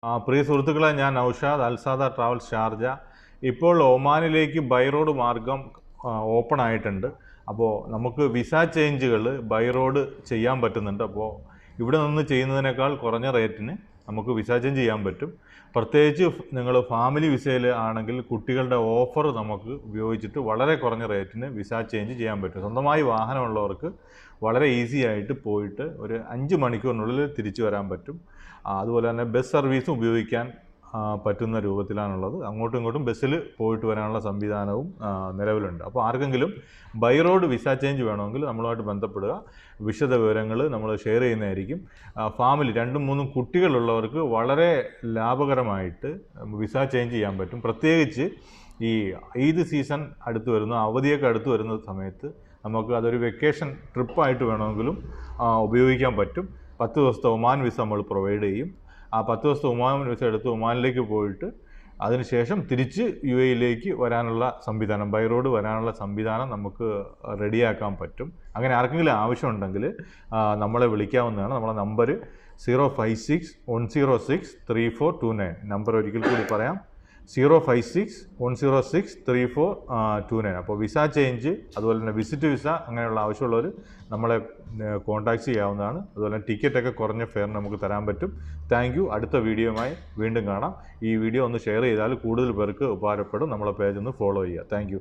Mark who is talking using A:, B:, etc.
A: പ്രിയ സുഹൃത്തുക്കളെ, ഞാൻ Naushad, അൽസാദ travels Sharjah. ഇപ്പോൾ ഒമാനിലേക്ക് ബൈ റോഡ് മാർഗം ഓപ്പൺ ആയിട്ടുണ്ട്. അപ്പോൾ നമുക്ക് വിസ ചേഞ്ചുകൾ ബൈ റോഡ് ചെയ്യാൻ പറ്റുന്നുണ്ട്. അപ്പോൾ ഇവിടെ നിന്ന് ചെയ്യുന്നതിനേക്കാൾ കുറഞ്ഞ റേറ്റിന് നമുക്ക് വിസ ചേഞ്ച് ചെയ്യാൻ പറ്റും. പ്രത്യേകിച്ച് നിങ്ങൾ ഫാമിലി വിസയിൽ ആണെങ്കിൽ കുട്ടികളുടെ ഓഫർ നമുക്ക് ഉപയോഗിച്ചിട്ട് വളരെ കുറഞ്ഞ റേറ്റിന് വിസ ചേഞ്ച് ചെയ്യാൻ പറ്റും. സ്വന്തമായി വാഹനമുള്ളവർക്ക് വളരെ ഈസി ആയിട്ട് പോയിട്ട് ഒരു 5 മണിക്കൂറിനുള്ളിൽ തിരിച്ചു വരാൻ പറ്റും. അതുപോലെ തന്നെ ബസ് സർവീസും ഉപയോഗിക്കാൻ പറ്റുന്ന രൂപത്തിലാണുള്ളത്. അങ്ങോട്ടും ഇങ്ങോട്ടും ബസ്സിൽ പോയിട്ട് വരാനുള്ള സംവിധാനവും നിലവിലുണ്ട്. അപ്പോൾ ആർക്കെങ്കിലും ബൈ റോഡ് വിസ ചേഞ്ച് വേണമെങ്കിൽ നമ്മളുമായിട്ട് ബന്ധപ്പെടുക. വിശദ വിവരങ്ങൾ നമ്മൾ ഷെയർ ചെയ്യുന്നതായിരിക്കും. ഫാമിലി 2-3 കുട്ടികളുള്ളവർക്ക് വളരെ ലാഭകരമായിട്ട് വിസ ചേഞ്ച് ചെയ്യാൻ പറ്റും. പ്രത്യേകിച്ച് ഈ ഈദ് സീസൺ അടുത്ത് വരുന്ന, അവധിയൊക്കെ അടുത്ത് വരുന്ന സമയത്ത് നമുക്ക് അതൊരു വെക്കേഷൻ ട്രിപ്പായിട്ട് വേണമെങ്കിലും ഉപയോഗിക്കാൻ പറ്റും. 10 ദിവസത്തെ ഒമാൻ വിസ നമ്മൾ പ്രൊവൈഡ് ചെയ്യും. ആ 10 ദിവസത്തെ ഒമാൻ വിസ എടുത്ത് ഒമാനിലേക്ക് പോയിട്ട് അതിനുശേഷം തിരിച്ച് UAE വരാനുള്ള സംവിധാനം, ബൈ റോഡ് വരാനുള്ള സംവിധാനം നമുക്ക് റെഡിയാക്കാൻ പറ്റും. അങ്ങനെ ആർക്കെങ്കിലും ആവശ്യമുണ്ടെങ്കിൽ നമ്മളെ വിളിക്കാവുന്നതാണ്. നമ്മളെ നമ്പർ 056-106-3429. നമ്പർ ഒരിക്കൽ കൂടി പറയാം, 056-106-3429. അപ്പോൾ വിസ ചേഞ്ച്, അതുപോലെ തന്നെ വിസിറ്റ് വിസ, അങ്ങനെയുള്ള ആവശ്യമുള്ളവർ നമ്മളെ കോൺടാക്ട് ചെയ്യാവുന്നതാണ്. അതുപോലെ തന്നെ ടിക്കറ്റൊക്കെ കുറഞ്ഞ ഫെയറിന് നമുക്ക് തരാൻ പറ്റും. Thank you. അടുത്ത വീഡിയോയുമായി വീണ്ടും കാണാം. ഈ വീഡിയോ ഒന്ന് ഷെയർ ചെയ്താൽ കൂടുതൽ പേർക്ക് ഉപകാരപ്പെടും. നമ്മളെ പേജ് ഒന്ന് ഫോളോ ചെയ്യുക. Thank you.